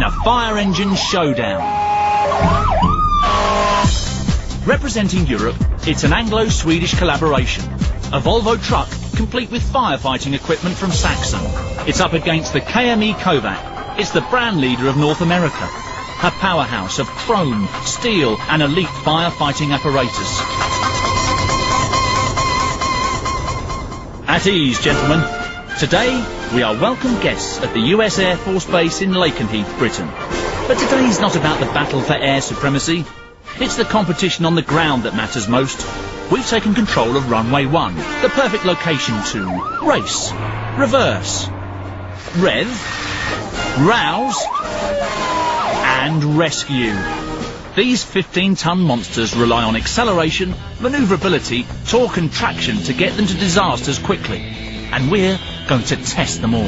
a fire engine showdown. Representing Europe, it's an Anglo-Swedish collaboration. A Volvo truck complete with firefighting equipment from Saxon. It's up against the KME Kovac. It's the brand leader of North America. A powerhouse of chrome, steel and elite firefighting apparatus. At ease, gentlemen. Today, we are welcome guests at the US Air Force Base in Lakenheath, Britain. But today's not about the battle for air supremacy. It's the competition on the ground that matters most. We've taken control of runway 1, the perfect location to race, reverse, rev, rouse, and rescue. These 15-ton monsters rely on acceleration, manoeuvrability, torque and traction to get them to disasters quickly. And we're going to test them all.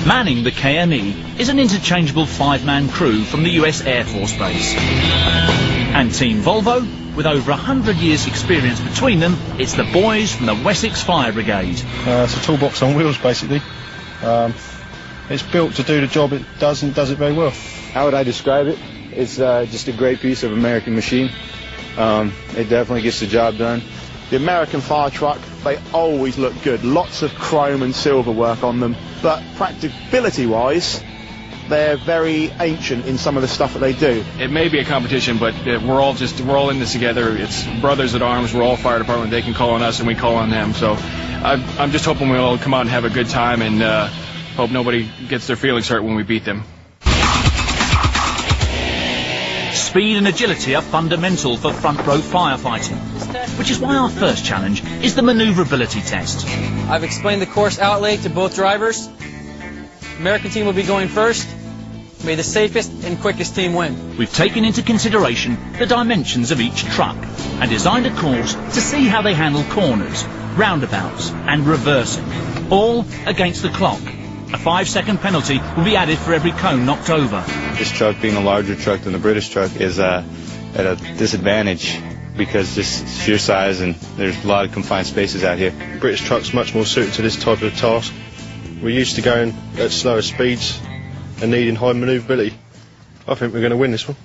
Manning the KME is an interchangeable 5-man crew from the US Air Force Base. And Team Volvo, with over 100 years' experience between them, it's the boys from the Wessex Fire Brigade. It's a toolbox on wheels, basically. It's built to do the job it does, and does it very well. How would I describe it? It's just a great piece of American machine. It definitely gets the job done. The American fire truck, they always look good. Lots of chrome and silver work on them. But practicability-wise, they're very ancient in some of the stuff that they do. It may be a competition, but we're all in this together. It's brothers at arms. We're all fire department. They can call on us and we call on them. So I'm just hoping we'll all come out and have a good time, and hope nobody gets their feelings hurt when we beat them. Speed and agility are fundamental for front row firefighting, which is why our first challenge is the manoeuvrability test. I've explained the course outlay to both drivers. American team will be going first. May the safest and quickest team win. We've taken into consideration the dimensions of each truck and designed a course to see how they handle corners, roundabouts and reversing, all against the clock. A 5-second penalty will be added for every cone knocked over. This truck, being a larger truck than the British truck, is at a disadvantage because just sheer size, and there's a lot of confined spaces out here. The British truck's much more suited to this type of task. We're used to going at slower speeds and needing high manoeuvrability. I think we're going to win this one.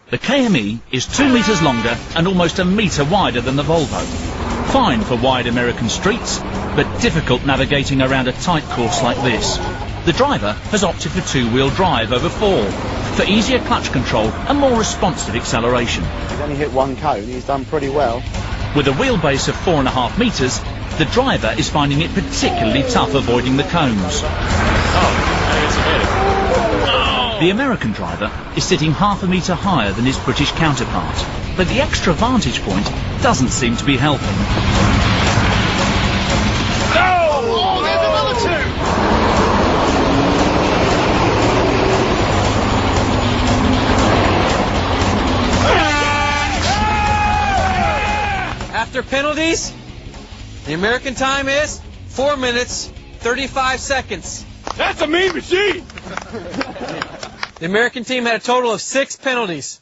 The KME is 2 metres longer and almost a metre wider than the Volvo. Fine for wide American streets, but difficult navigating around a tight course like this. The driver has opted for 2-wheel drive over 4, for easier clutch control and more responsive acceleration. He's only hit one cone, he's done pretty well. With a wheelbase of 4.5 metres, the driver is finding it particularly tough avoiding the cones. The American driver is sitting half a metre higher than his British counterpart, but the extra vantage point doesn't seem to be helping. Oh, there's another 2. After penalties, the American time is 4 minutes, 35 seconds. That's a mean machine! The American team had a total of 6 penalties.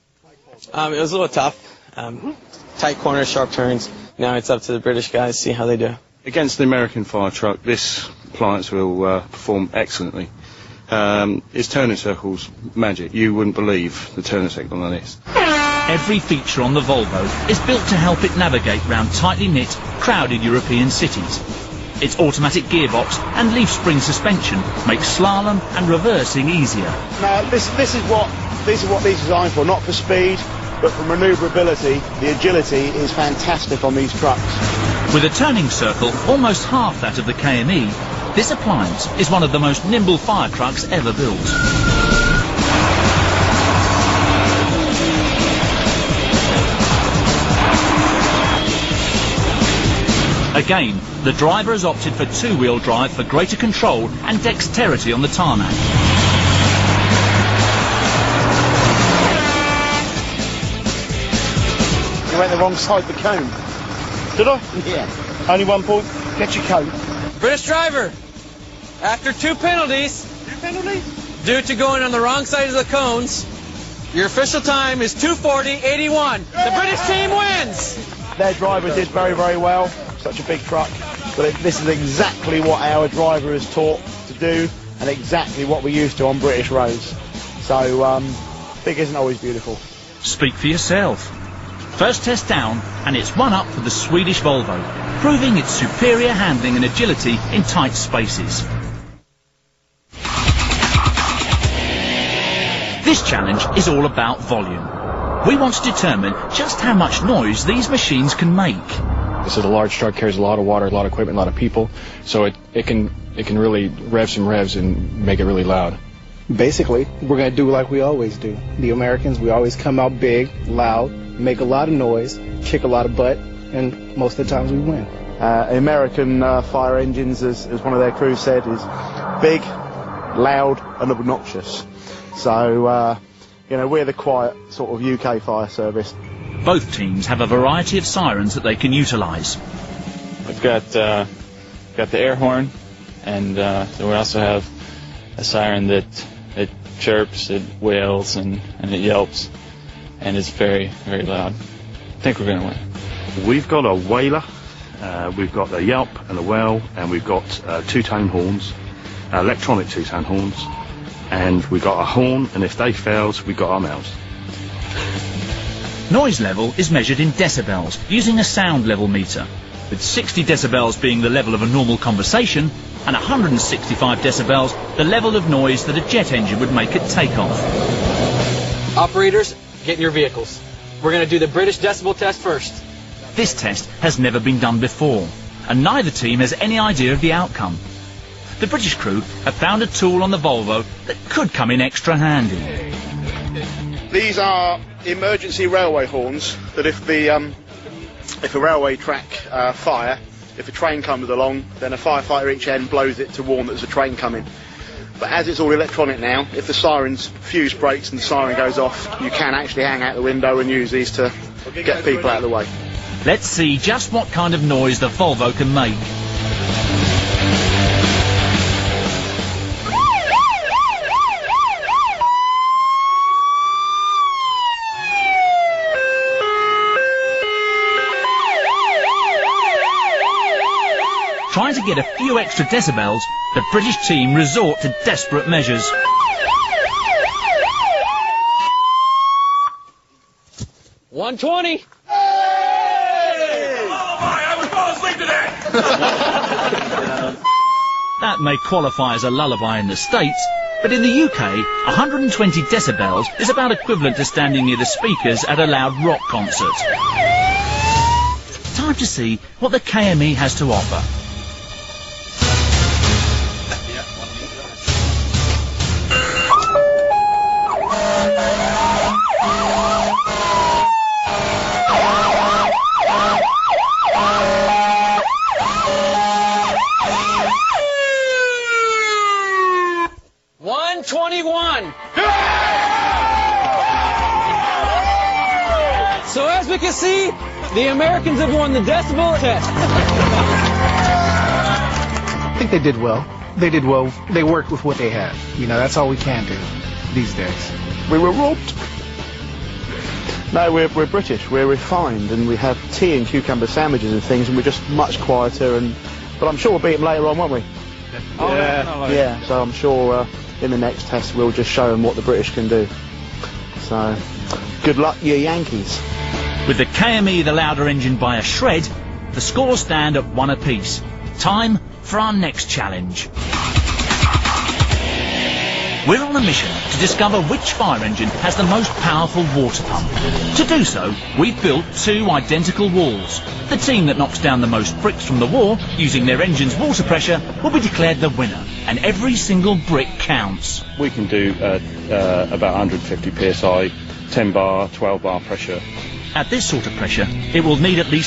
It was a little tough. Tight corners, sharp turns. Now it's up to the British guys to see how they do. Against the American fire truck, this appliance will perform excellently. Its turning circle's magic. You wouldn't believe the turning circle on this. Every feature on the Volvo is built to help it navigate round tightly knit, crowded European cities. Its automatic gearbox and leaf spring suspension make slalom and reversing easier. Now, this is what these are designed for, not for speed, but for manoeuvrability. The agility is fantastic on these trucks. With a turning circle almost half that of the KME, this appliance is one of the most nimble fire trucks ever built. Again, the driver has opted for 2-wheel drive for greater control and dexterity on the tarmac. You went the wrong side of the cone. Did I? Yeah. Only 1 point. Get your coat. British driver, after 2 penalties, due to going on the wrong side of the cones, your official time is 2:40.81. The British team wins! Their driver did very, very well. Such a big truck. But this is exactly what our driver is taught to do and exactly what we're used to on British roads. So big isn't always beautiful. Speak for yourself. First test down, and it's one up for the Swedish Volvo, proving its superior handling and agility in tight spaces. This challenge is all about volume. We want to determine just how much noise these machines can make. This is a large truck, carries a lot of water, a lot of equipment, a lot of people, so it can really rev some revs and make it really loud. Basically, we're going to do like we always do. The Americans, we always come out big, loud, make a lot of noise, kick a lot of butt, and most of the times we win. American fire engines, as one of their crew said, is big, loud, and obnoxious. So, you know, we're the quiet sort of UK fire service. Both teams have a variety of sirens that they can utilise. We've got the air horn, and we also have a siren that it chirps, it wails, and it yelps, and it's very, very loud. I think we're going to win. We've got a wailer, we've got the yelp and the wail, and we've got two-tone horns, electronic two-tone horns, and we've got a horn, and if they fails, we've got our mouths. Noise level is measured in decibels using a sound level meter, with 60 decibels being the level of a normal conversation and 165 decibels the level of noise that a jet engine would make at takeoff. Operators, get in your vehicles. We're going to do the British decibel test first. This test has never been done before, and neither team has any idea of the outcome. The British crew have found a tool on the Volvo that could come in extra handy. These are emergency railway horns that if a railway track fire, if a train comes along, then a firefighter each end blows it to warn that there's a train coming. But as it's all electronic now, if the siren's fuse breaks and the siren goes off, you can actually hang out the window and use these to get people out of the way. Let's see just what kind of noise the Volvo can make. Trying to get a few extra decibels, the British team resort to desperate measures. $120. That may qualify as a lullaby in the States, but in the UK, 120 decibels is about equivalent to standing near the speakers at a loud rock concert. Time to see what the KME has to offer. So as we can see, the Americans have won the decibel test. I think they did well. They did well. They worked with what they had. You know, that's all we can do these days. We were robbed. No, we're British. We're refined, and we have tea and cucumber sandwiches and things, and we're just much quieter. But I'm sure we'll beat them later on, won't we? Yeah. So I'm sure in the next test we'll just show them what the British can do. So good luck, you Yankees. With the KME the louder engine by a shred, the scores stand at 1 apiece. Time for our next challenge. We're on a mission to discover which fire engine has the most powerful water pump. To do so, we've built 2 identical walls. The team that knocks down the most bricks from the wall using their engine's water pressure will be declared the winner, and every single brick counts. We can do about 150 psi, 10 bar, 12 bar pressure. At this sort of pressure, it will need at least